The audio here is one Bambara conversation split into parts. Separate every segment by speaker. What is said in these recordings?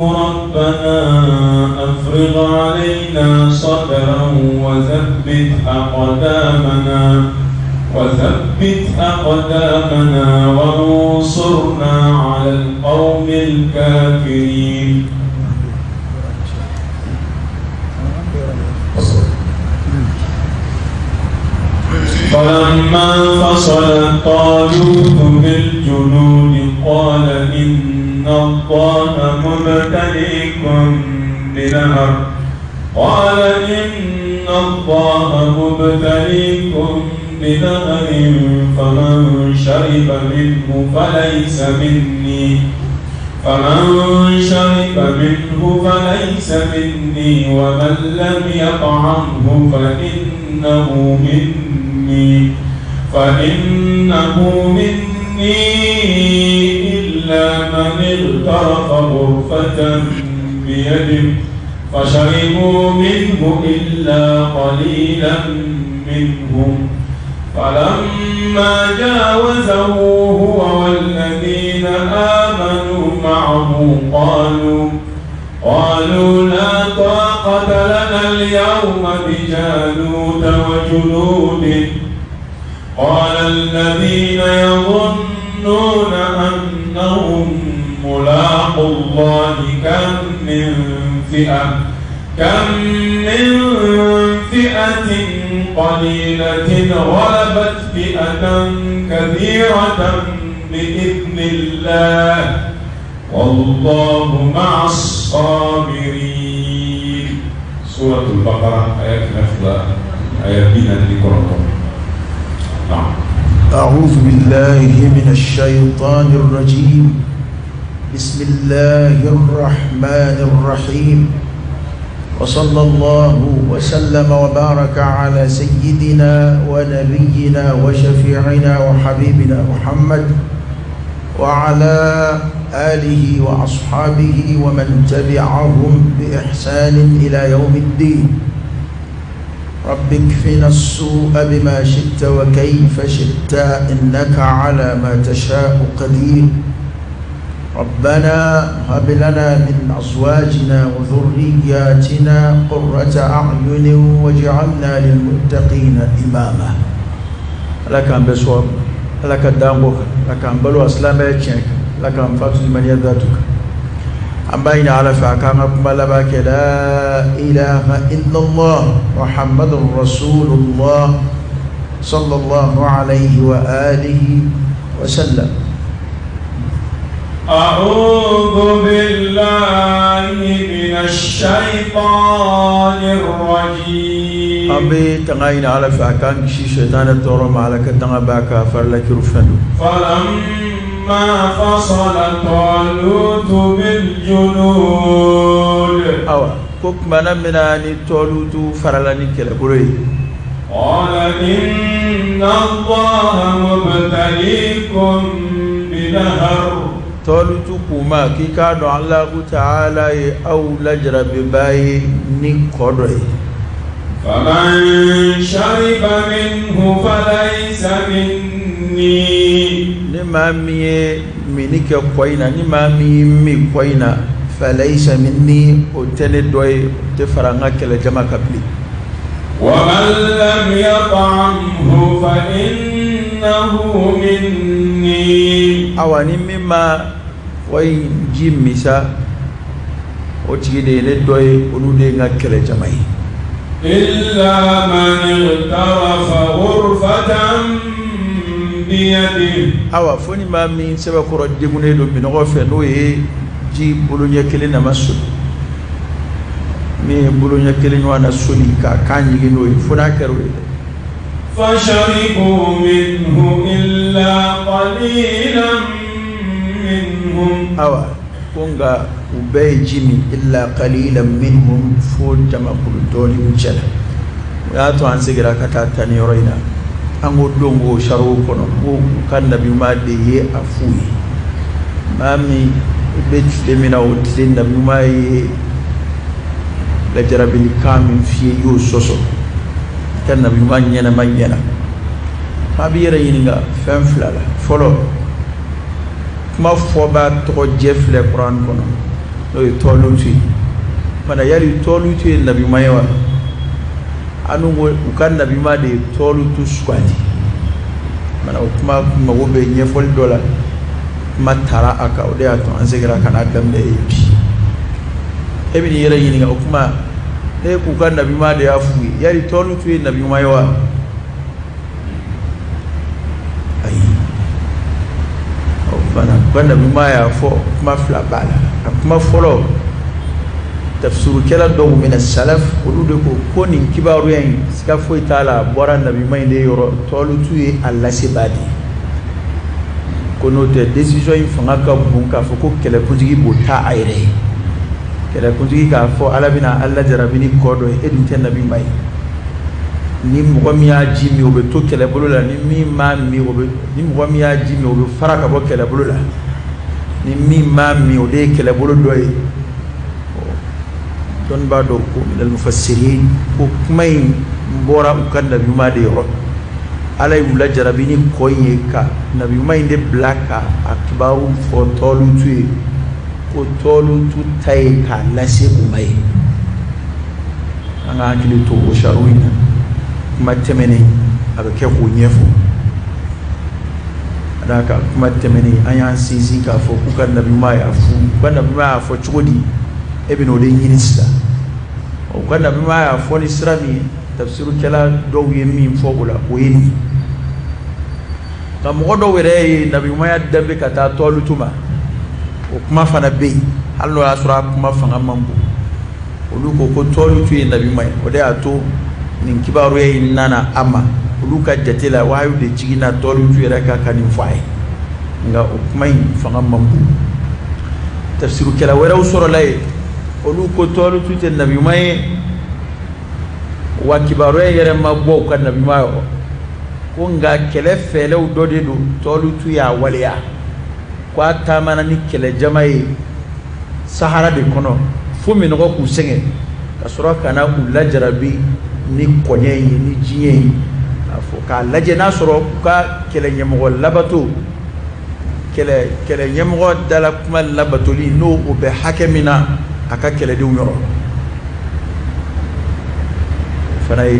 Speaker 1: ربنا أفرغ علينا صبرا وثبت أقدامنا وانصرنا على القوم الكافرين. فلما فصل طالوت بالجنود قال إن الله مبتليكم بنهر فمن شرب منه فليس مني ومن لم يطعمه فإنه مني إلا من اغترف غرفة بيده فشربوا منه إلا قليلا منهم فلما جاوزه هو والذين آمنوا معه قالوا لا طاقة لنا اليوم بجالوت وجنوده قال الذين يظنون أنهم ملاقو الله كم من فئة قليلة غلبت فئة كثيرة بإذن الله والله مع الصابرين. سورة البقرة آيات نفلة آيات بنا لكرة.
Speaker 2: أعوذ بالله من الشيطان الرجيم. بسم الله الرحمن الرحيم. وصلى الله وسلم وبارك على سيدنا ونبينا وشفيعنا وحبيبنا محمد وعلى آله وأصحابه ومن تبعهم بإحسان إلى يوم الدين. رب اكفنا السوء بما شئت وكيف شئت إنك على ما تشاء قدير. ربنا هب لنا من أزواجنا وذرياتنا قرة أعين واجعلنا للمتقين إماما. لك أن بسواب لك الدامبوك لك أن بلو أسلام يتشنك لك أن فاتل من يذاتك أمبين على فأكامكم لباك لا إله إلا الله محمد رسول الله صلى الله عليه وآله وسلم.
Speaker 1: أعوذ بالله من الشيطان الرجيم.
Speaker 2: أبي تغاين على فأكان شي شيطان التورم على كتنغ باكا فرلك رفنو.
Speaker 1: فلما فصل طالوت بالجنود
Speaker 2: كوك منا مناني طالوت فرلاني كلا
Speaker 1: قال إن الله مبتليكم بنهر
Speaker 2: طالوت كوما كي كادو الله تعالى أو لجر بباي نيكودري
Speaker 1: فمن شرب منه فليس مني
Speaker 2: نما مي منك كوينا نما مي كوينا فليس مني وتندوي تفرعنا كلا جما كبلي
Speaker 1: ومن لم يطعمه فإنه مني
Speaker 2: awani mima way jimmisa o tigide ne doy onude ngakele jamay
Speaker 1: illa man iqtarafa ghurfatan biyadi
Speaker 2: awa foni ma min seba ko rodde do min ko fe no e ji bulunya kele na masul mi bulunya kele no na soli ka kanyi no e fona kero
Speaker 1: فشربوا منه إلا قليلا منهم
Speaker 2: أوا كونغا وبيجيني إلا قليلا منهم فوت ما كلتوني وجلا يا تو أنسيغرا كتاتني يورينا أنغو دونغو شارو كونو كان نبي ما ديه أفوي مامي بيت لمنا وتلين نبي ما لجربي كامل في يو سوسو كان نبي ما ينا ما بيرا ينغا فم فلالا فولو ما فوبا تو جيف لي قران كونو no tolutu mana yali tolutu nabi mayewa anu ukan nabi ma de tolutu squadi mana kuma mago be nyefol dola matara aka ode ato ansegira kana damne ebi ebini yere yini ga kuma e ku kan nabi ma de afu yali tolutu nabi mayewa ai bana kan nabi ma ya fo kuma fla bala kuma folo tafsiru kala do min as-salaf ulude ko koni kibaru yan sika foi taala bora nabi may de yoro tolu tuye alla sibadi kono te decision yi fanga ka bunka fo ko kele kunjigi bota ayre kele kunjigi ka fo ala bina alla jarabini kodo edin ten nabi may ni mo mi ya jimi obe to kele bulula ni mi ma mi obe ni mo mi ya jimi obe faraka bo kele bulula ni mi ma mi ode kele bulu doy don ba do ko min al mufassirin ko may mbora ukan nabi ma de ro alay wula jarabini koye ka nabi may de blaka akbaru fo tolu tu ko tolu tu tay ka lase umay anga kili to o sharuina kuma temene abake ko nyefo adaka kuma temene ayan sisi ka fo ukan nabi ma ya fu kan nabi ma fo chudi ebino de yinista o kan nabi ma ya fo ni sirami tafsiru kala do yemi fo ula o yini kam godo were nabi ma ya dambe kata tolu tuma o kuma fana be hallo asura kuma fanga mambo olu ko tolu tu nabi ma o de ato nin kibaru e nana ama olu ka jatela wayu de jigina tolu tu era ka kanin fay nga o kuma fanga mambo tafsiru kala were usoro lay olu ko tolu tu nabi ma wa kibaru e yere mabbo kan nabi ma ko nga kele fele u dode do tolu tu ya waliya kwa tamana ni kele jamai sahara de kono fu mi no ku senge kasura kana ulla jarabi ni konye ni jiye afo ka laje na soro ka kele nyemo labato kele nyemo dala kuma labato li no o be hakemina aka kele de unyoro fanay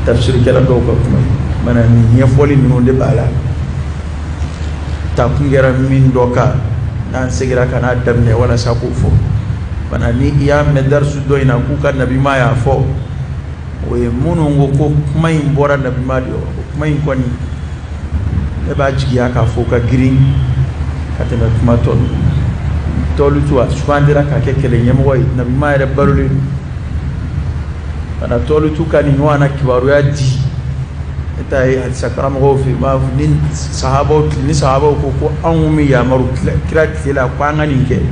Speaker 2: tafsir kala do ko kuma mana ni yefoli no de bala ta kungera min doka nan segira kana damne wala sakufo bana ni iya medar su doina ku kan nabi ma ya fo o e munungo ko kuma in bora nabi ma dio kuma in koni e ba jiya ka fo ka green katena kuma tolu tuwa swandira ka kekele nyemo nabi ma ya baruli bana tolu tu kan ni wana kibaru ya di eta ay sakram go fi ma nin sahaba ko anumi ya maru kira kwa ngani ke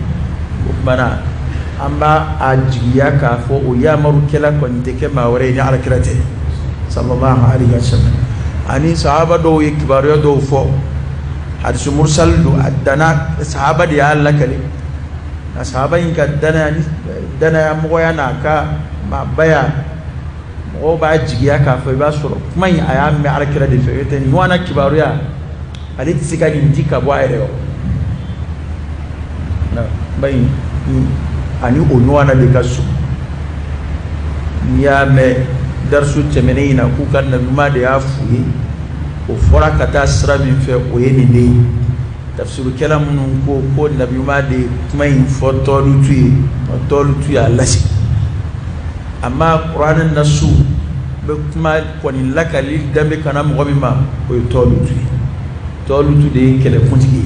Speaker 2: bana amba ajiya ka fo o ya maru kila kon teke ma wore ni ala kirate sallallahu alaihi wasallam ani sahaba do kibaru do fo hadis mursal do adana sahaba di alla kali na sahaba in ka dana ya mo ya na ka ma baya o ba jigiya ka fa ba soro kuma yi aya me alkira de fete ni wana kibaru ya ali tsika ni ndika bwa ereo na bai ani onu wana de kasu ya me darsu temenina ku kan na ma de afu o fora kata sra min fe o yeni de tafsiru kalam nun ko nabi ma de kuma yi foto lutu ya lasi amma qur'anin nasu be kuma koni lakali dambe kana mo bima ko tolutu de kele kuntigi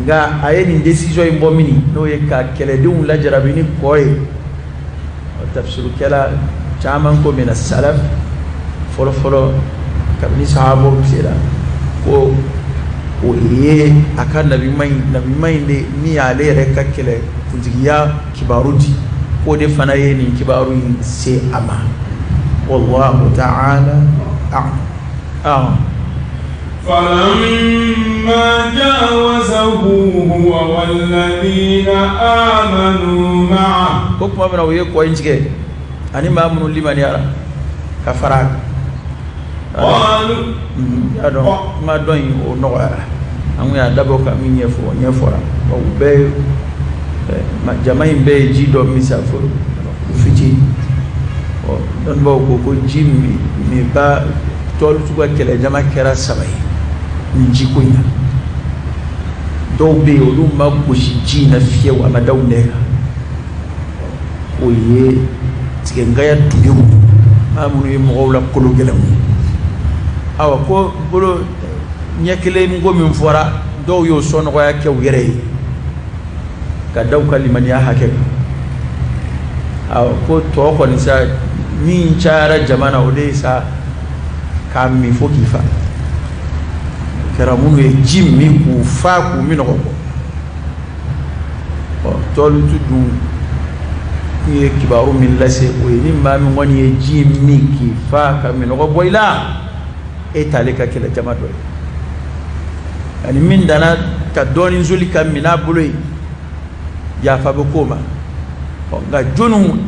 Speaker 2: nga ayeni decision imbo mini no ye ka kele dum la jarabini koy tafsir kala chaman ko min as-salaf folo kabni sahabo sira ko o ye akan nabi mai de ni ale re ka kele kuntigiya kibaruti ko de fana ye ni kibaru se ama wallahu ta'ala a'lam
Speaker 1: فلما جاوزه هو والذين آمنوا معه
Speaker 2: كوكما بنا ويكو انجي اني ما من لمن يرى كفراك
Speaker 1: قالوا
Speaker 2: يا دون ما دون او نو ام يا دبو كا مي نيفورا او بي jama in be ji do misafo fiti o don bo ko jimmi mi ba tol tuga kele jama kera sabai nji kunya do be o dum ma ko ji na fiye wa madawne o ye tike ngaya tugu amunu yi mo wala ko lo gelam awa ko bolo nyekele ngo min fora do yo son ko ya kew yere ka daw kalimani ya hake awa ko to ko ni sa min cara jamana o de sa kam mi fo kifa karamu e jimmi ku fa ku min ko o tolu tudum ye kibaru min lase o ni ma min woni e jimmi ki fa ka min ko boyla e talika kila jama do ani min dana ka doni zuli kam mina buloy ya fa be koma ga jonu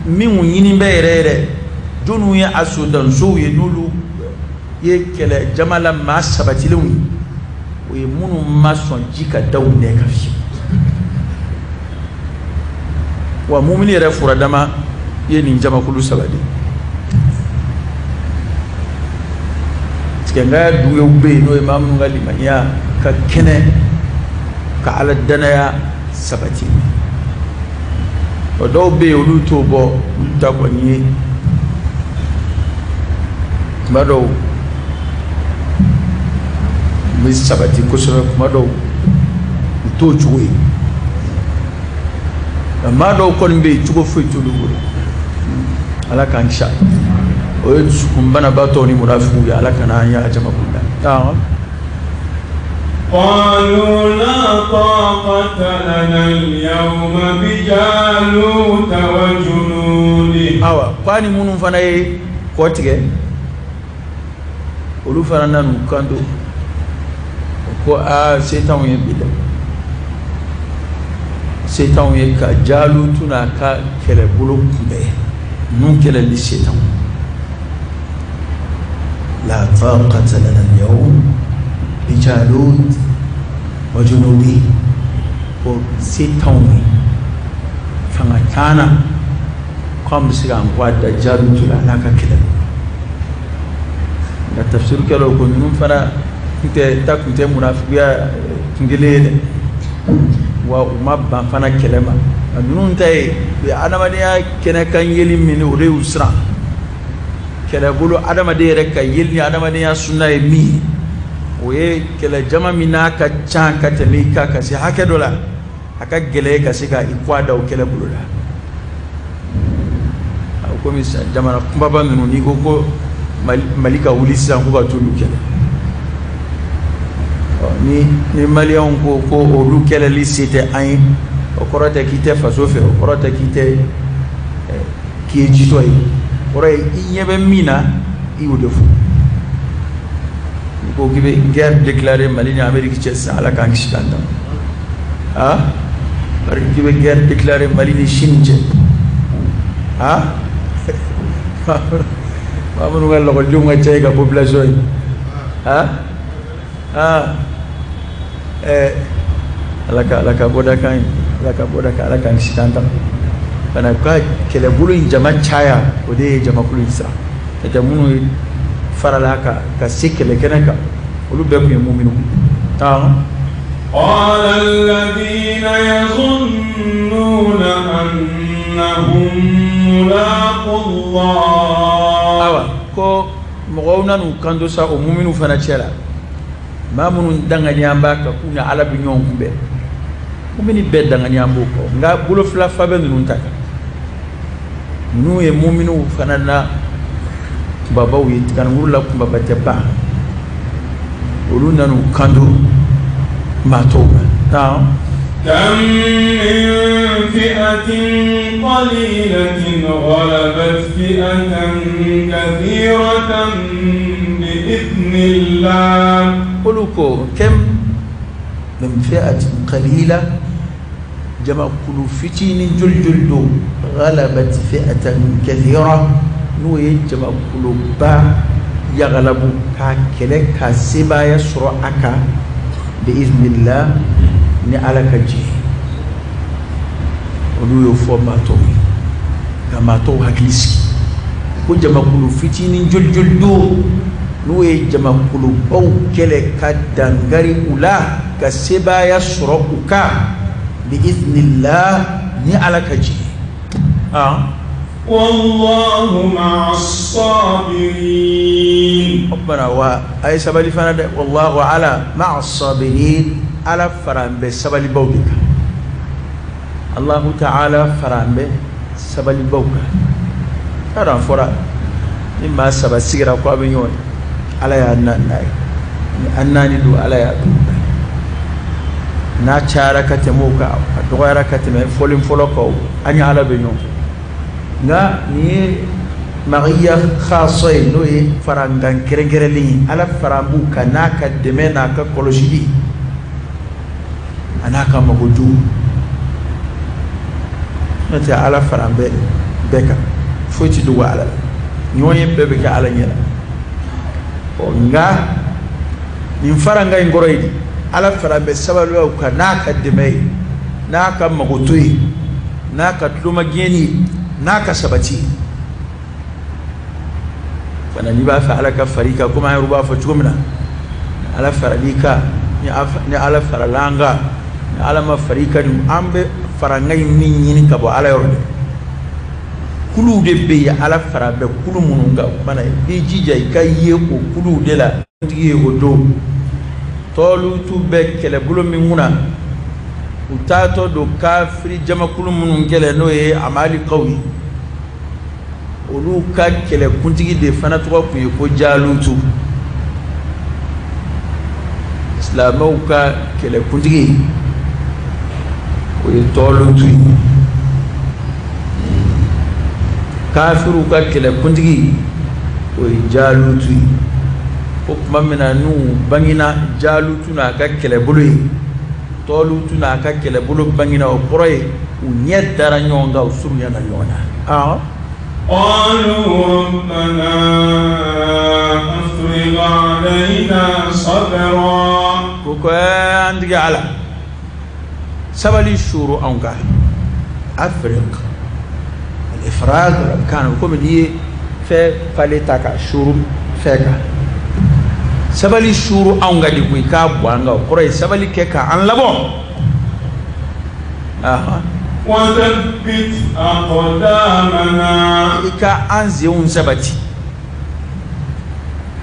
Speaker 2: min yini beerere jonu ya asudan so ye nulu ye kele jamala ma sabatilun o ye munu mason jika dawne ka fi wa mu'mini re furadama ye ni jama kulu sabadi tkenga duwe ube no imam ngali manya ka kene ka ala danaya sabati o do be o luto bo ta ko ni mado mi sabati ko so mado to chuwe mado ko mbe chugo fuitu lu ala kan sha o kumbana bato ni munafiku ya ala kana ya jama kunna
Speaker 1: قالوا لا طاقة لنا اليوم بجالوت وجنوده
Speaker 2: kwani munu fana ye kotige olu fana nanu kanto ko setan ye bila setan ye ka jalutu na ka kele bulu kumbe nun kele li setan la taqata lana al-yawm بجالوت وجنوده وستوني فما كان قام بسرعة قواد جالوت لعناك كده التفسير كله كنون فنا كنت تكنت منافقيا تنجليل وما بفنا كلمة نون تاي أنا ما نيا كنا كان يلي من وريو سرا كلا بقولوا أنا ما ديرك يلي أنا ما نيا سنة مي oye kele jama mina ka chan ka temi ka kasi hake dola aka gele kasi ka ikwada o kele bulula ko mi jama na kumbaba minu ni ko malika ulisa ko ba tulu kele ni malion ko o lu kele li site ay o korata kite faso fe o korata kite ki jito ay ore inyebe mina i udefu ko gibe guerre déclarée Mali ni Amérique tchessa ala kan kishanda par gibe guerre déclarée Mali ni Chine amunu ngal ko junga ceyga population alaka boda kan kishanda bana ka kele bulu jama chaya o de jama kulu isa ta munu farala ka sikele kenaka olu be ku mu'minu
Speaker 1: قال الذين يظنون أنهم ملاقو الله
Speaker 2: ko mogowna nu kando sa o mu'minu fana cela mamunun dangani ambaka kuna ala bi nyon kumbe mu'mini be dangani ambuko nga bulo fla fabe nun taka nu e mu'minu fana na baba wi kan wurla ko baba teba uluna nu kando matoba ta
Speaker 1: كم من فئة قليلة غلبت فئة كثيرة بإذن الله
Speaker 2: قلوكو كم من فئة قليلة جمع كل فتين جلجلدو غلبت فئة كثيرة نو يجمع كل با يغلب كاكله كاسبا يسرع أكا بإذن الله ni alaka ji olu yo fo mato gamato hakiliski ko jamakulu fitini joljol do no e jamakulu baw kele ka dangari ula ka sebaya soro uka bi idnillah ni alakaji
Speaker 1: والله مع الصابرين
Speaker 2: ربنا وأي سبب فنادى والله على مع الصابرين على فران بسبب بوبك الله تعالى فران بسبب بوبك أرى فرا مما سبب سيرة قابيون على يا أناني دو على يا ناتشارا كتموكا دوغارا كتمي فولين فولوكو أني على بينون nga ni mariya khasay no e farangan keregereli ala farambu kana ka demena ka koloshidi anaka magoju nata ala farambe beka foti du wala nyoye bebe ka ala nyela o nga ni faranga ngoroyidi ala farambe sabalu ka naka demey naka magotui naka tluma geni naka sabati fana ni ba fa alaka farika kuma ya ruba fa chumna ala faralika ni ala faralanga ni ala ma farika ni ambe farangai min yin ka bo ala yorde kulu de be ala farabe kulu mununga bana be jija ikaye ko kulu de la ndiye odo tolu tu be kele bulo min muna utato do kafiri jama kulu munun kele no ye amali qawi olu ka kele kuntigi de fana to ko ye ko jalutu islamaw ka kele kuntigi o ye tolutu kafiru ka kele kuntigi o ye jalutu ko kuma mina nu bangina jalutu na ka kele bulu tolutu na ka kele bulu bangina o poroye u nyedara nyonga usuru yana yona
Speaker 1: قالوا ربنا أفرغ علينا صبرا
Speaker 2: وكان دي على سبلي الشورو أونكا أفرغ الإفراغ كان كم دي في فلتاكا شورو فيكا سبلي الشورو أونكا دي كويكا بوانغا وكوري سبلي كيكا عن لبو
Speaker 1: وثبت أقدامنا
Speaker 2: إكا أنزيون سبتي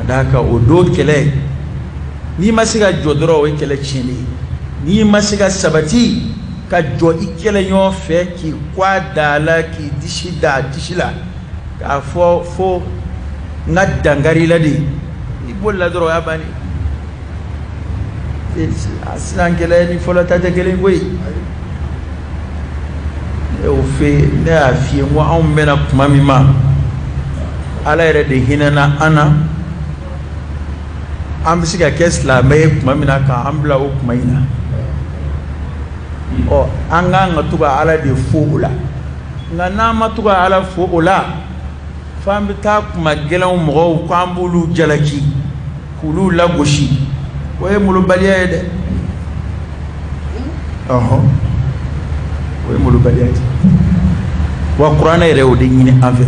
Speaker 2: هذاك ودود كله ni masiga jodoro we kele chini ni masiga sabati ka jo ikele nyo fe ki kwa dala ki dishila ka fo na dangari ladi ibolla doro yabani aslan kele ni fola tata kele ngoi o fe ne afie mo an mena kuma mi ma ala yɛrɛ de hinɛna ana an bɛ se ka kɛ silamɛ ye kuma min na ka an bila o kuma in na an kan ka to ka ala de fo o la nka n'an ma to ka ala fo o la f'an bɛ taa kuma gɛlɛnw mɔgɔw k'an b'olu jalaki k'olu lagosi o ye molobaliya ye dɛ o ye molobaliya ye wa kuranɛ yɛrɛ o de ɲini an fɛ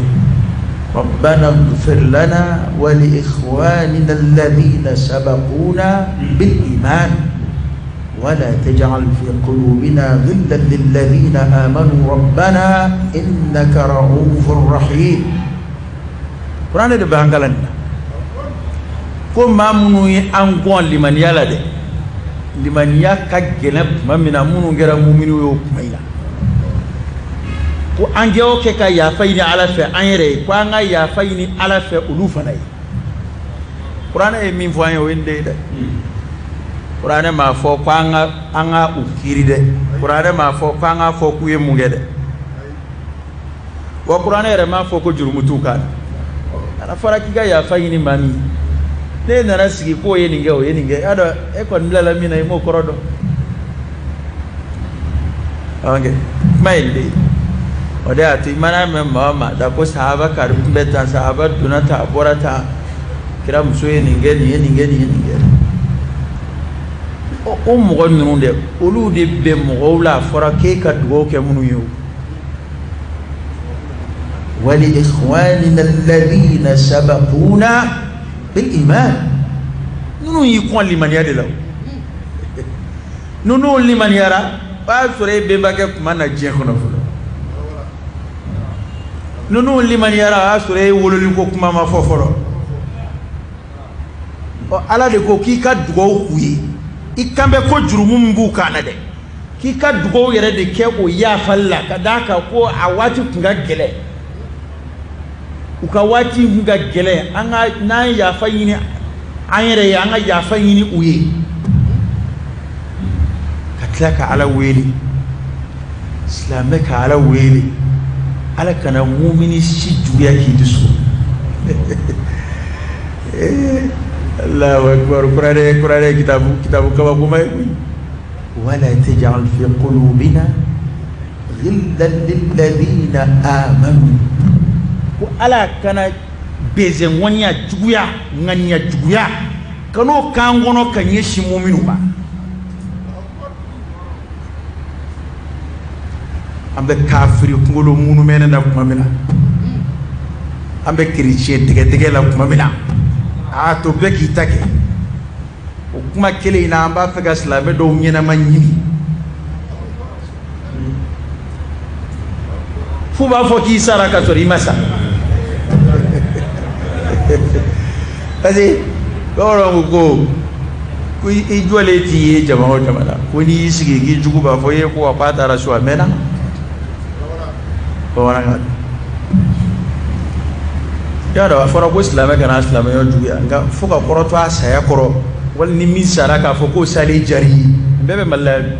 Speaker 2: ربنا اغفر لنا ولإخواننا الذين سبقونا بالإيمان ولا تجعل في قلوبنا غلا للذين آمنوا ربنا إنك رؤوف رحيم قرآن ده بانغالنا كم مامنو أنقون لمن يلد لمن يكجنب من مامنو غير مؤمنو يوكمينا ko ange o ke ka ya fayni ala fe anere ko anga ya fayni ala fe ulu fanay qur'ana e min fo an wende de qur'ana ma fo ko anga u kiri de qur'ana ma fo ko anga fo ku yemu ngede wa qur'ana re ma fo ko jurumutu kan ana fara ki ga ya fayni mami ne na rasigi ko ye ninge o ye ninge ada e ko ndala mina e mo korodo ange mainde ode ati mana me mama da ko sahaba karbin beta sahaba dunata borata kira musoye ninge o mo gonnu de olu de be mo wala fora ke ka dugo ke munu yu ولإخواننا الذين سبقونا بالإيمان نونو يكون لمن يرى له نونو لمن يرى فاسوري بيباك ما نجيه كنا فلو نونو لمن يرى فاسوري ولولكو كما ما فوفرو ala de ko k'i ka dugawu k'u ye i kan bɛ ko jurumu min b'u kan na dɛ k'i ka dugawu yɛrɛ de kɛ o yaafali la ka d'a kan ko a waati tun ka gɛlɛn u ka waati tun ka gɛlɛn an ka n'an yaafa ɲini an yɛrɛ ye an ka yaafa ɲini u ye ka tila ka ala wele silamɛ ka ala wele ala kana mumini si juguya k'i dusu الله أكبر قرآن كتاب كما كما ولا تجعل في قلوبنا غلا للذين آمنوا وألا كان بيزن ونيا جويا غنيا جويا كانوا كانغونو كان يشمو منو با ambe kafiri kungolo munu mena na kuma mina ambe chrétien tege la kuma mina to be ki take o kuma kele ina amba fe ga islame do nyena ma nyini fu ba fo ki sara ka tori masa asi goro ko ku i jole ti e jama'a ko ni sigi gi jugu ba fo ye ko pa ta rasu amena ko wana ya da fara ko islama kana islama yo juya nga fuka koroto asaya koro wal ni min saraka fo ko sali jari bebe malal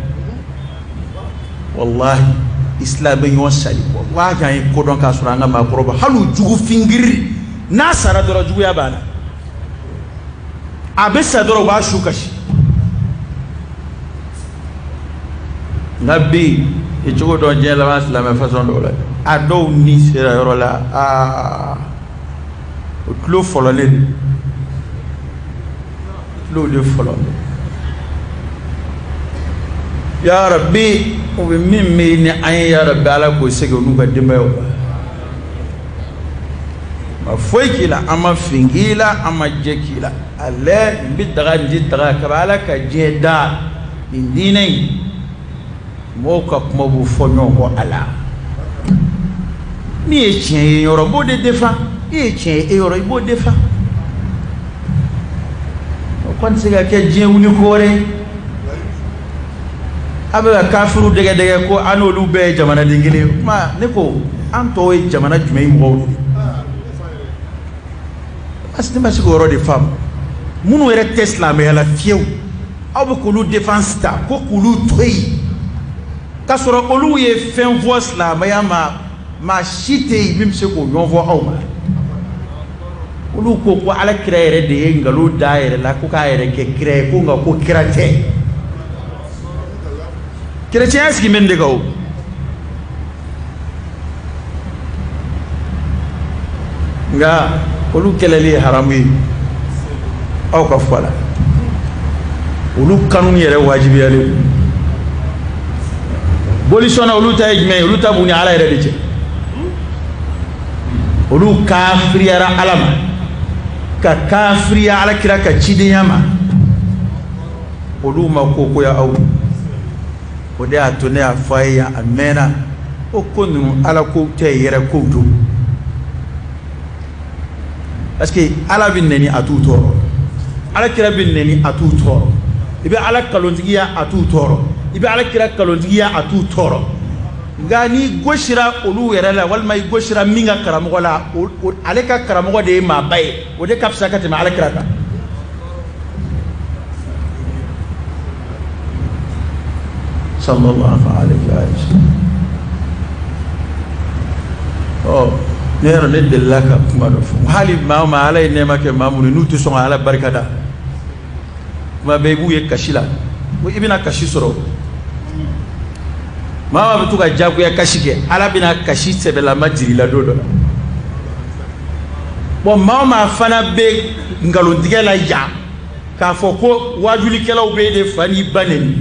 Speaker 2: wallahi islam yo sali wa ga ko don ka suranga ma koroba halu jugu fingiri na sara doro jugu ya bana abesa doro ba shukashi nabi e jugu don jela wa islam façon do la ado ni sera yoro la kilo fɔlɔlen kilo de fɔlɔlen ya rabbi o bɛ min bɛ ni an ye ya rabbi ala k'o segin olu ka denbayaw kan ma foyi k'i la an ma fin k'i la an ma jɛ k'i la ale n bɛ daga n ti daga kaba ala ka diɲɛ da nin diinɛ in mɔgɔw ka kuma b'o fɔ ɲɔgɔn kɔ a la min ye tiɲɛ ye yɔrɔ n b'o de défend e tiɲɛ e yɔrɔ i b'o défend o kɔni tɛ se ka kɛ diɲɛ wuli ko wɛrɛ ye a bɛ ka kafiru dɛgɛdɛgɛ ko an n'olu bɛɛ ye jamanaden kelen ye kuma ne ko an tɔw ye jamana jumɛn ye mɔgɔw de parce que ne ma se k'o yɔrɔ de faamu minnu yɛrɛ tɛ silamɛya la fiyewu aw bɛ k'olu défense ta ko k'olu to yen k'a sɔrɔ olu ye fɛn fɔ silamɛya ma maa si tɛ yen min bɛ se k'o ɲɔgɔn fɔ aw ma. olu ko ala kira yɛrɛ de ye ngalo da yɛrɛ la ko k'a yɛrɛ kɛ kira ye ko nka ko kira tɛ chrétien sigi men de ka o nka olu kɛlɛli ye haramu ye aw ka fɔ la olu kanu yɛrɛ wajibiyalen bolisɔn na olu ta ye jumɛn ye olu ta b'u ni ala yɛrɛ de cɛ olu kafiriyara ala ma ka kafiriya ala kira ka cidenya ma olu ma kokoya aw o de y'a to ne y'a fɔ a ye a mɛnna o ko ninnu ala ko tɛ yɛrɛ kow don parce que ala bɛ nɛni a t'u tɔɔrɔ ala kira bɛ nɛni a t'u tɔɔrɔ i bɛ ala kalontigiya a t'u tɔɔrɔ i bɛ ala kira kalontigiya a t'u tɔɔrɔ nka ni gosira olu yɛrɛ la walima i gosira min ka karamɔgɔ la ale ka karamɔgɔ de ye maaba ye o de ka fisa ka tɛmɛ ala kira kan sallallahu alaihi wa sallam ne yɛrɛ ne delila ka kuma dɔ fɔ hali maa o maa ala ye nɛɛma kɛ maa minnu n'u tɛ sɔn ka ala barika da kuma bɛɛ i b'u ye kasi la i bɛna kasi sɔrɔ maa bɛ to ka jagoya kasi kɛ ala bɛna kasi sɛbɛlama jiri la don dɔ la bon maa o maa fana bɛ nkalontigɛ la yan k'a fɔ ko wajulikɛlaw bɛ de fa n'i ba nɛni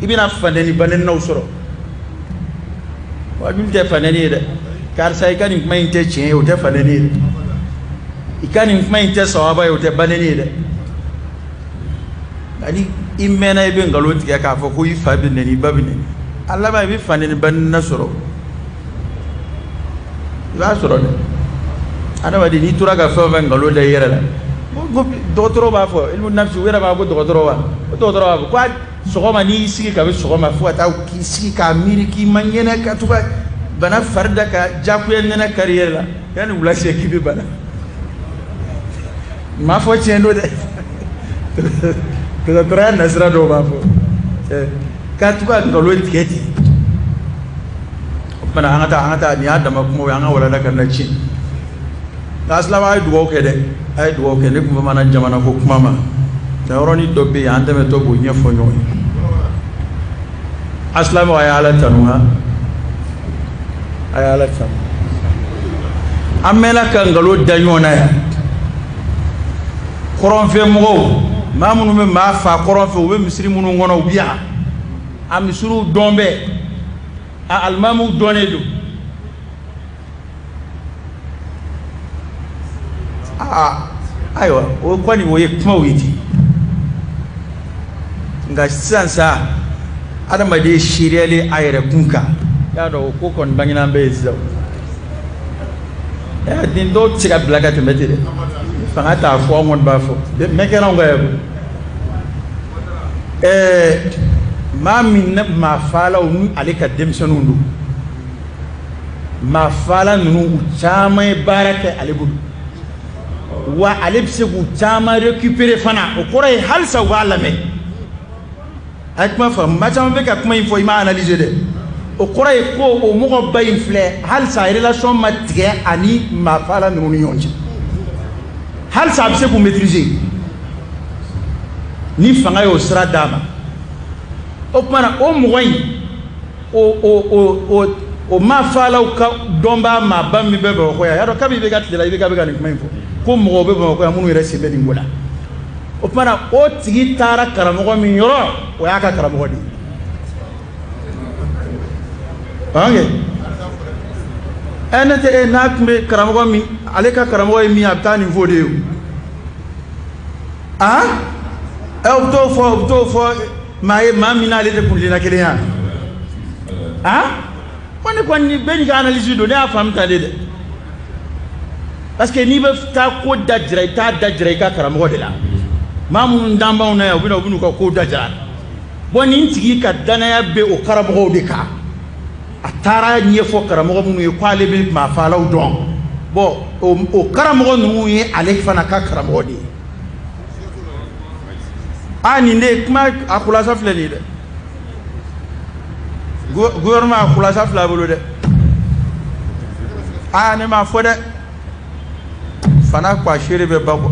Speaker 2: i bɛna fa nɛni ba nɛninaw sɔrɔ wajuli tɛ fa nɛni ye dɛ karisa i ka nin kuma in tɛ tiɲɛ ye o tɛ falen ne ye i ka nin kuma in tɛ sawaba ye o tɛ bannen ye dɛ ani i mɛnna i bɛ nkalon tigɛ k'a fɔ ko i fa bɛ nɛni i ba bɛ nɛni a laban i bɛ fa nɛni ba nɛni sɔrɔ i b'a sɔrɔ dɛ adamaden n'i tora ka fɛn o fɛn nkalon da i yɛrɛ la dɔgɔtɔrɔ b'a fɔ ilmu nafsi u yɛrɛ b'a fɔ dɔgɔtɔrɔ wa o dɔgɔtɔrɔ b'a fɔ ko sɔgɔma n'i y'i sigi ka bɛ sɔgɔma fo ka taa k'i sigi k'a miiri k'i ma ɲɛnɛ ka to ka bana fari da ka jagoya nɛnɛ kari yɛrɛ la yanni wula se k'i bɛ bana m'a fɔ tiɲɛ don dɛ dɔgɔtɔrɔya nasira dɔw b'a fɔ k'a to ka nkalon tigɛ ten o kumana an ka taa nin y'a dama kuma ye an ka walanda ka na tiɲɛ nka silamɛ a ye dugawu kɛ dɛ a ye dugawu kɛ ne tun bɛ jamana ko kuma ma nka yɔrɔnin dɔ bɛ yen an tɛmɛtɔ k'o ɲɛfɔ ɲɔgɔn ye a silamɛ a ye ala tanu ha a ye ala tanu an mɛnna ka nkalon da ɲɔgɔn na yan kɔrɔnfɛ mɔgɔw maa minnu bɛ maa fa kɔrɔnfɛ u bɛ misiri minnu kɔnɔ u bɛ yan a misiriw dɔn bɛ a alimamuw dɔnnen don ayiwa o kɔni o ye kumaw ye ten nka sisan sa adamaden seriyalen a yɛrɛ kun kan i y'a dɔn o ko kɔni bangenan bɛ yen sisan den dɔw tɛ se ka bila ka tɛmɛ ten dɛ fanga t'a fɔ an kɔni b'a fɔ mɛ kɛra anw ka yan maa min maa faalaw ni ale ka denmisɛnninw don maa faala ninnu u caman ye baara kɛ ale bolo wa ale bɛ se k'u caman récupérer fana o kɔrɔ ye halisa u b'a lamɛn a ye kuma faamu maa caman bɛ ka kuma in fɔ i m'a analyser dɛ o kɔrɔ ye ko o mɔgɔ ba in filɛ halisa relation ma tigɛ ani maa faala ninnu ni ɲɔgɔn cɛ halisa a bɛ se k'u maîtriser ni fanga y'o sira d'a ma o kumana o mɔgɔ in o maa faalaw ka dɔnbaa maa ba min bɛ Bamakɔ yan y'a dɔn kabi i bɛ ka tile la i bɛ ka nin kuma in fɔ ko mɔgɔw bɛ Bamakɔ yan minnu yɛrɛ sen bɛ nin ko la o kumana o tigi taara karamɔgɔ min yɔrɔ o y'a ka karamɔgɔ de ye ne tɛ n'a tun bɛ karamɔgɔ min ale ka karamɔgɔ ye min a bɛ taa nin fɔ de ye o o bɛ t'o fɔ maa ye maa min n'ale de kuntilena kelen ya ko ne kɔni bɛɛ n'i ka analyse don ne y'a faamu tan de dɛ parce que n'i bɛ taa ko da jira i t'a da jira i ka karamɔgɔ de la maa minnu dan b'anw na yan u bɛ n'u ka ko da jira bon nin tigi ka danaya bɛ o karamɔgɔw de kan a taara ɲɛfɔ karamɔgɔ minnu ye k'ale bɛ maa faalaw dɔn bon o karamɔgɔ ninnu ye ale fana ka karamɔgɔ de ye nin de kuma a kulasa filɛ nin ye dɛ gouvernement a kulasa fila bolo dɛ ne m'a fɔ dɛ fana ko a seere bɛ ba kɔ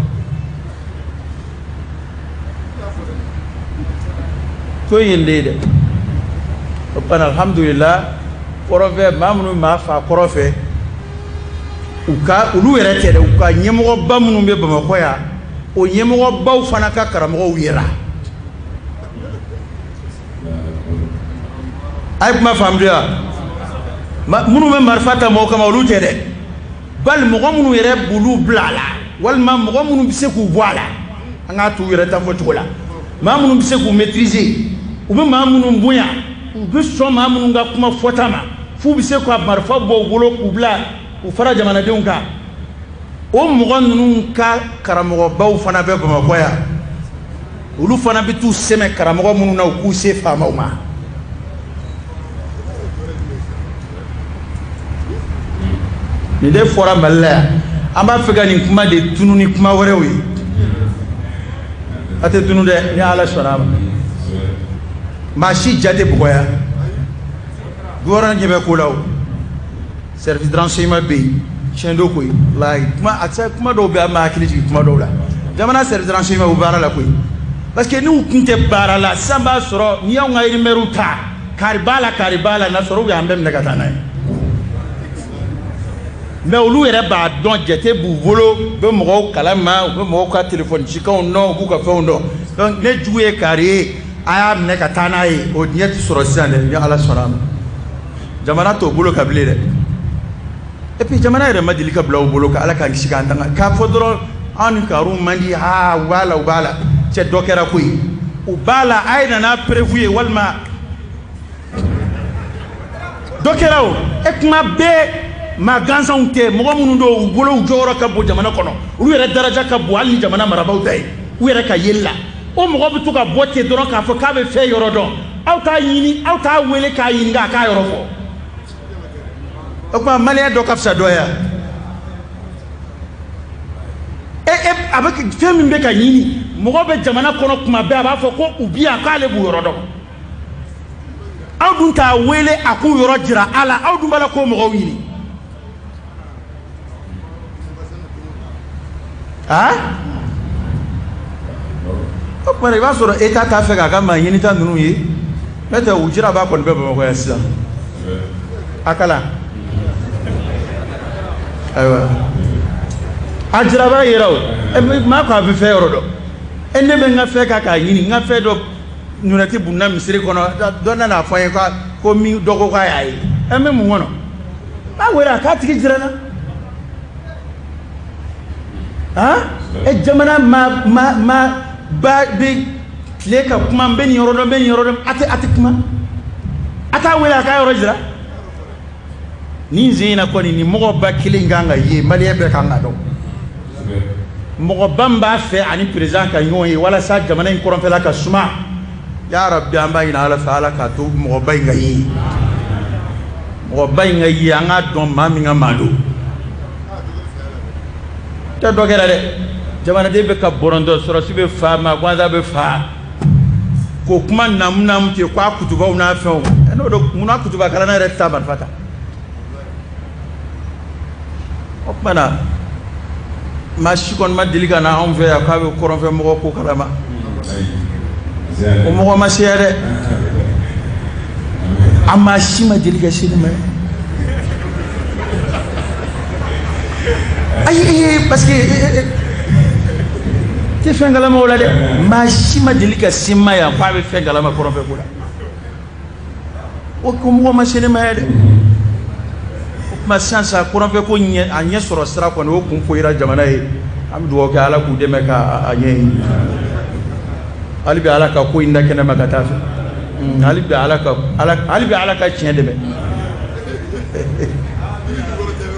Speaker 2: to yen de ye dɛ o fana alhamdulillah kɔrɔfɛ maa minnu maa fa kɔrɔfɛ olu yɛrɛ tɛ dɛ u ka ɲɛmɔgɔba minnu bɛ Bamakɔ yan o ɲɛmɔgɔbaw fana ka karamɔgɔw yera a ye kuma faamu de wa minnu bɛ marifa ta mɔgɔw kama olu tɛ dɛ bali mɔgɔ minnu yɛrɛ b'olu bila a la walima mɔgɔ minnu bɛ se k'u bɔ a la an k'a t'u yɛrɛ ta fɔ cogo la maa minnu bɛ se k'u maîtriser u bɛ maa minnu bonya u bɛ sɔn maa minnu ka kuma fɔta ma f'u bɛ se ka marifa bɔ u bolo k'u bila u fara jamanadenw kan o mɔgɔ ninnu ka karamɔgɔbaw fana bɛ Bamakɔ yan olu fana bɛ t'u sɛmɛ karamɔgɔ minnu na u k'u se faamaw ma nin de fɔra Mali la yan an b'a fɛ ka nin kuma de tunu ni kuma wɛrɛw ye a tɛ tunu dɛ ni Ala sɔnna a ma maa si ja tɛ bɔgɔya gouvernement ɲɛ bɛ ko la o service de renseignement bɛ yen tiɲɛ do koyi layi kuma dɔw bɛ yen an b'a hakili jigin kuma dɔw la jamana service de renseignement u baara la koyi parce que n'u kun tɛ baara la sisan b'a sɔrɔ n'i y'anw ka erimɛriw ta kari b'a la n'a sɔrɔ u y'an bɛɛ minɛ ka taa n'a ye mais olu yɛrɛ b'a dɔn jate b'u bolo u bɛ mɔgɔw kalama u bɛ mɔgɔw ka téléphone cikanw dɔn u b'u ka fɛnw dɔn donc ne jugu ye kari ye a y'a minɛ ka taa n'a ye o ɲɛ tɛ sɔrɔ sisan dɛ ni Ala sɔnna a ma jamana t'o bolo ka bilen dɛ et puis jamana yɛrɛ ma deli ka bila u bolo ka ala k'an kisi k'an tanga k'a fɔ dɔrɔn anw karu man di u b'a la cɛ dɔ kɛra koyi u b'a la a ye nana prévu ye walima dɔ kɛra o e kuma bɛɛ maa gansanw tɛ mɔgɔ minnu don u bolow jɔyɔrɔ ka bon jamana kɔnɔ olu yɛrɛ daraja ka bon hali ni jamana marabaaw ta ye u yɛrɛ ka yeli la o mɔgɔ bɛ to ka bɔ ten dɔrɔn k'a fɔ k'a bɛ fɛn yɔrɔ dɔn aw t'a ɲini aw t'a wele k'a ɲininka a k'a yɔrɔ fɔ o tuma maliyɛn dɔ ka fisa dɔ ye a bɛ fɛn min bɛ ka ɲini mɔgɔ bɛ jamana kɔnɔ kuma bɛɛ a b'a fɔ ko u bi yan k'ale b'u yɔrɔ dɔn aw dun t'a wele a k'u yɔrɔ jira a la aw dun b'a la k'o mɔgɔw ɲini o tuma i b'a sɔrɔ État t'a fɛ k'a ka maa ɲinita ninnu ye n'o tɛ u jira b'a kɔni bɛ Bamakɔ yan sisan a kalan ayiwa a jira b'a yira o maa ko a bɛ fɛn yɔrɔ dɔn e ne bɛ n ka fɛn kan k'a ɲini n ka fɛn dɔ ɲɔnɛti bunna misiri kɔnɔ dɔ nana fɔ n ye ko min dɔ ko k'a y'a ye e bɛ mun kɔnɔ a wele a k'a tigi jira n na jamana ma ba bɛ tile ka kuma n bɛ nin yɔrɔ dɔn n bɛ nin yɔrɔ dɔn a tɛ kuma a t'a wele a k'a yɔrɔ jira nin zen in na kɔni nin mɔgɔ ba kelen kan ka ye maliyɛn bɛɛ kan ka dɔn mɔgɔ ba min b'a fɛ ani président ka ɲɔgɔn ye walasa jamana in kɔrɔnfɛla ka suma ya rabbi an b'a ɲini ala fɛ ala k'a to mɔgɔ ba in ka ye mɔgɔ ba in ka ye an k'a dɔn maa min ka maa don tɛ dɔ kɛra dɛ jamanaden bɛ ka bɔrɔntɔ sɔrɔsi bɛ fa ma gansan bɛ fa k'o kuma namu ten k'a kutubaw n'a fɛnw n'o don munna kutuba kalanna yɛrɛ tɛ taa marifa ta o tuma na maa si kɔni ma deli ka na anw fɛ yan k'a bɛ kɔrɔnfɛ mɔgɔ ko kalama o mɔgɔ ma se yan dɛ a maa si ma deli ka se nin ma ayi parce que tɛ fɛn kalama o la dɛ maa si ma deli ka se ma yan k'a bɛ fɛn kalama kɔrɔnfɛ ko la o mɔgɔ ma se ne ma yan dɛ o tuma sisan sa kɔrɔnfɛ ko a ɲɛ sɔrɔ sira kɔni o kun foyira jamana ye an bɛ dugawu kɛ ala k'u dɛmɛ k'a ɲɛɲini hali bi ala ka ko in da kɛnɛ ma ka taa fɛ hali bi ala ka tiɲɛ dɛmɛ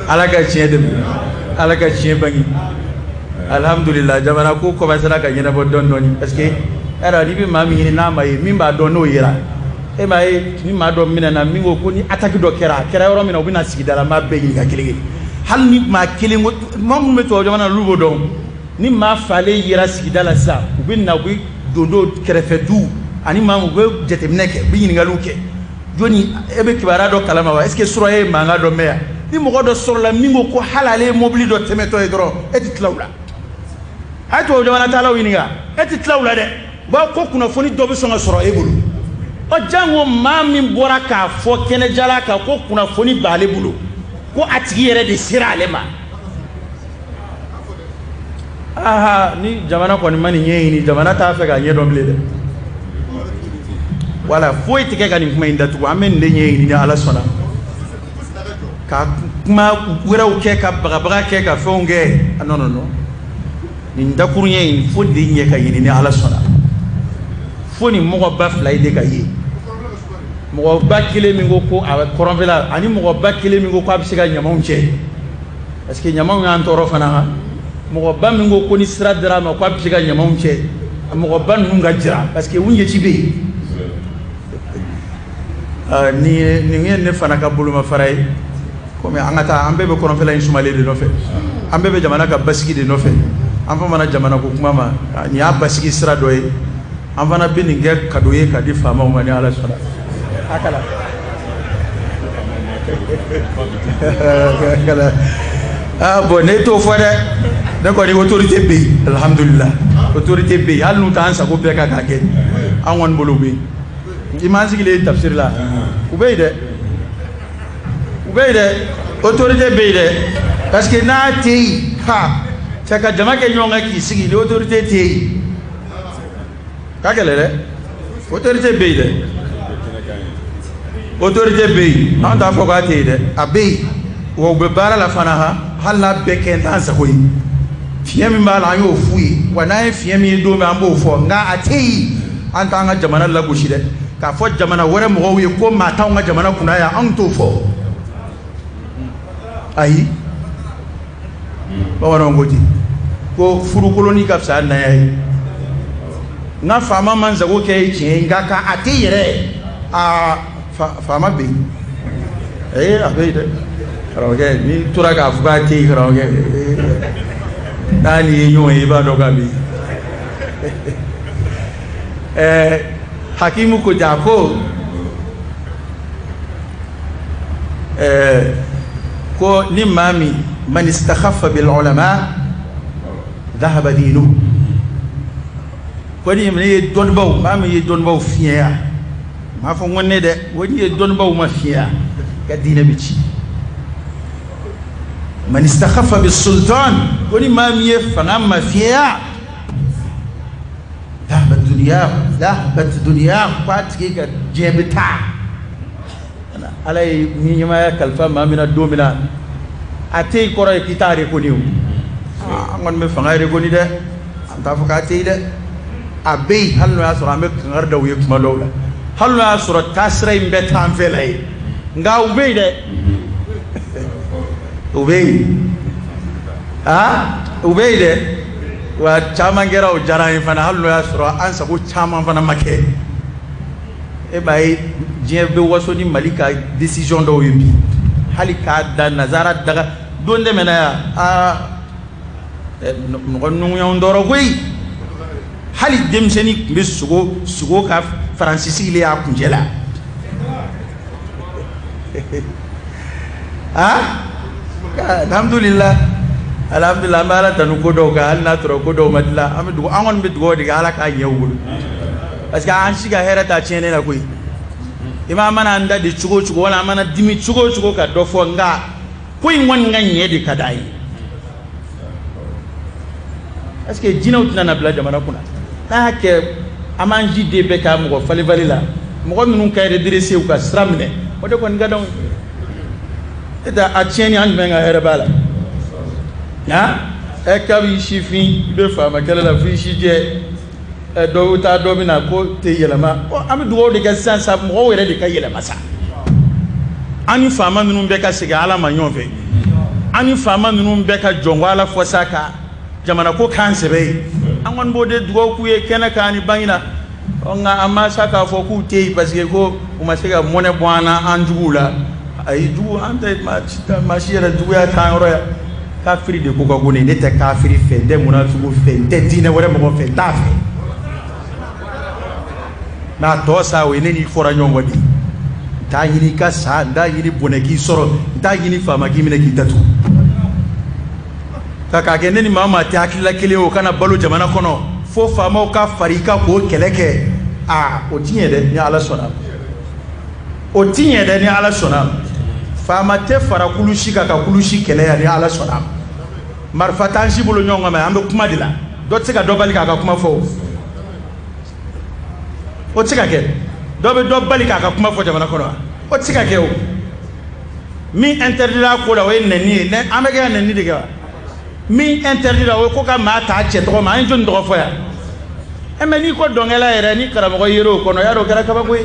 Speaker 2: ala ka tiɲɛ dɛmɛ ala ka tiɲɛ bangi alhamdulillah jamana ko commencera ka ɲɛnabɔ dɔɔni dɔɔni parce que ɛrɛ n'i bɛ maa min ɲini n'a ma ye min b'a dɔn n'o yera e m'a ye ni maa dɔ minɛna min ko ni attaque dɔ kɛra a kɛra yɔrɔ min na u bɛna sigida la n b'a bɛɛ ɲininka kelen kelen hali ni maa kelen ko maa minnu bɛ tubabu jamana na olu b'o dɔn ni maa falen yera sigida la sisan u bɛ na u bɛ don kɛrɛfɛ du ani maa u bɛ jateminɛ kɛ u bɛ ɲininkaliw kɛ jɔnni e bɛ kibaruya dɔ kalama wa est ce que sura ye mankan dɔ mɛn yan ni mɔgɔ dɔ sɔrɔla min ko hali ale ye mobili dɔ tɛmɛtɔ ye dɔrɔn e tɛ tila u la a ye tubabu jamana taalaw ɲininka e tɛ tila u la dɛ u b'a ko kunnafoni dɔ bɛ sɔn ka sɔrɔ e bolo ɔ jango maa min bɔra k'a fɔ kɛnɛjala kan ko kunnafoni b'ale bolo ko a tigi yɛrɛ de sera ale ma aha ni jamana kɔni ma nin ɲɛɲini jamana t'a fɛ k'a ɲɛdɔn bilen dɛ wala foyi tɛ kɛ ka nin kuma in datugu an bɛ nin de ɲɛɲini ni ala sɔnna ka kuma wɛrɛw kɛ ka bagabaga kɛ ka fɛnw kɛ non non non nin dakuru ɲɛ in fo de ɲɛ ka ɲini ni ala sɔnna fo nin mɔgɔ ba fila ye de ka ye mɔgɔ ba kelen min ko a bɛ kɔrɔnfɛla ani mɔgɔ ba kelen min ko k'a bɛ se ka ɲamaw cɛ parce que ɲamaw y'an tɔɔrɔ fana mɔgɔ ba min ko ni sira dira a ma k'a bɛ se ka ɲamaw cɛ mɔgɔ ba ninnu ka jira parce que u ɲɛci bɛ yen nin ye ne fana ka bolomafara ye komi an ka taa an bɛɛ bɛ kɔrɔnfɛla in sumalen de nɔfɛ an bɛɛ bɛ jamana ka basigi de nɔfɛ an fana jamana ko kuma ma nin y'a basigi sira dɔ ye an fana bɛ nin kɛ kado ye ka di faamaw ma ni ala sɔnna a kala bon ne t'o fɔ dɛ ne kɔni autorité bɛ yen alhamdulillah autorité bɛ yen hali n'u t'an sago bɛɛ kan k'a kɛ an kɔni bolo bɛ yen i m'an sigilen tafsiri la u bɛ yen dɛ u bɛ yen dɛ autorité bɛ yen dɛ parce que n'a tɛ yen cɛ ka jama kɛ ɲɔgɔn kan k'i sigi ni autorité tɛ yen ka gɛlɛn dɛ autorité bɛ yen dɛ autorité bɛ yen an t'a fɔ k'a tɛ yen dɛ a bɛ yen وببارا لفناها هلا بكين أنسكوي فيامي مالا يو فوي وناي فيامي دومي أمبو فو نا أتي أنت أنغا جمانا لغوشي كافو جمانا ورا مغوي كو ما تاونغا جمانا كنايا أنتو فو أي bawana ngoti ko furu koloni ka fisa na yayi na fama man zago ke kin ga ka atire a fama be abe de karoge ni tura ka fuga ti karoge dani nyo e ba do ga bi hakimu ko jako ko ni mami من استخف بالعلماء ذهب دينه ودي من يدون باو ما من يدون باو فيها ما فهمون ده ودي يدون باو ما فيها كدين بيجي من استخف بالسلطان ودي ما يفهم ما فيها ذهبت الدنيا فاتكي كجيبتا على مين ما يكلف ما من الدومنا ate koro kitare ko niu ngon me fangare ko ni de anta fuka ate de abe halno asura me ngarda wi kuma lawla halno asura tasray mbeta am felay nga ube de ube ube de wa chama ngera o jara fana halno asura ansa ko chama fana make e bay jebe waso ni malika decision do yimbi halika da nazara daga donde mena ya ngon yon doro goy hali demseni be sugo ka francisi le ya kunjela alhamdulillah mala tanu ko do ga na tro ko do madla am du angon be do diga ala ka nyewul parce que an shiga herata chene na koy ima mana anda di chugo wala mana dimi chugo ka do fo nga koy ngon nga nyedi kadai est-ce que dinaw tana bla jamana kuna ta ke amanji de be ka mo fali la mo minun kay redresser ou ka stramne o de kon gadon eta a tieni an menga herbala e ka wi shifi be fama kala la fi shije do ta do bina ko te yelama o am duwo de ka sansa mo were de ka yelama sa ani fama minun be ka siga ala ma nyonfe ani fama minun be ka jongo ala fosaka jamana ko kan sebe angon bode duwo ku ye kena kani bangina nga amma saka fo ku te parce que ko o ma siga mone bwana anjugula ay du ante ma shira du ya tan ro ya kafiri de ko ko ne te kafiri fe de munafiku fe de dine wore mo fe tafe na to sa we ne ni fora nyongo di ta yini ka sa da yini boneki soro da yini fama ki mine ki tatu kaka ke ne ni mama ta akila kele o kana balu jamana kono fo fama o ka farika ko keleke o tinye de ni ala sona o tinye de ni ala sona fama te fara kulushi ka kulushi kele ya ni ala sona marfatan shi bulu nyongo ma ambe kuma dila do tsika do bali ka kuma fo o tsika ke do bali ka kuma fo jamana kono o tsika ke o mi interdira ko la we neni ne amega neni diga mi interdira we ko ka ma ta che to ma njo ndo fo ya eme ni ko dongela ere ni karamo ko yero kono yaro kara ka ba ko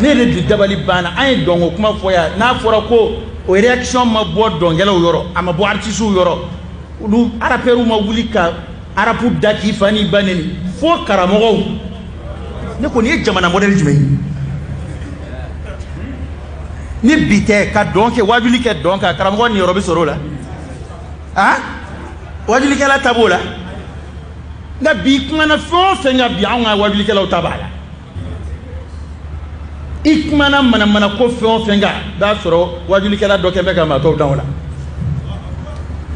Speaker 2: ne le dabali bana ay dongo kuma fo ya na fora ko o reaction ma bo dongela yoro ama bo artisu yoro lu araperu ma wulika arapu daki fani baneni fo karamo ko ne ko ni jamana model jumay ni bite ka donke wajuli ke donka karamo ni yoro bi soro la wajuli ke la tabola na bi kuma na fo fenga bi anga wajuli ke la tabala ikmana mana ko fenga da soro wajuli ke la doke be ka ma to dawla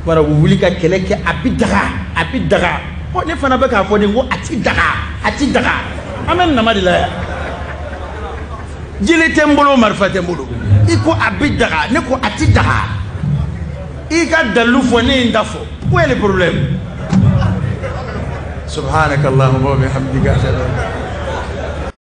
Speaker 2: wala wuli ka keleke abidaga o ne fana be ka fo ni wo ati daga amen na madila jile tembolo marfa tembolo iko abidaga ne ko ati daga ika dalu fo ne ndafo ko le problème subhanakallahumma wa bihamdika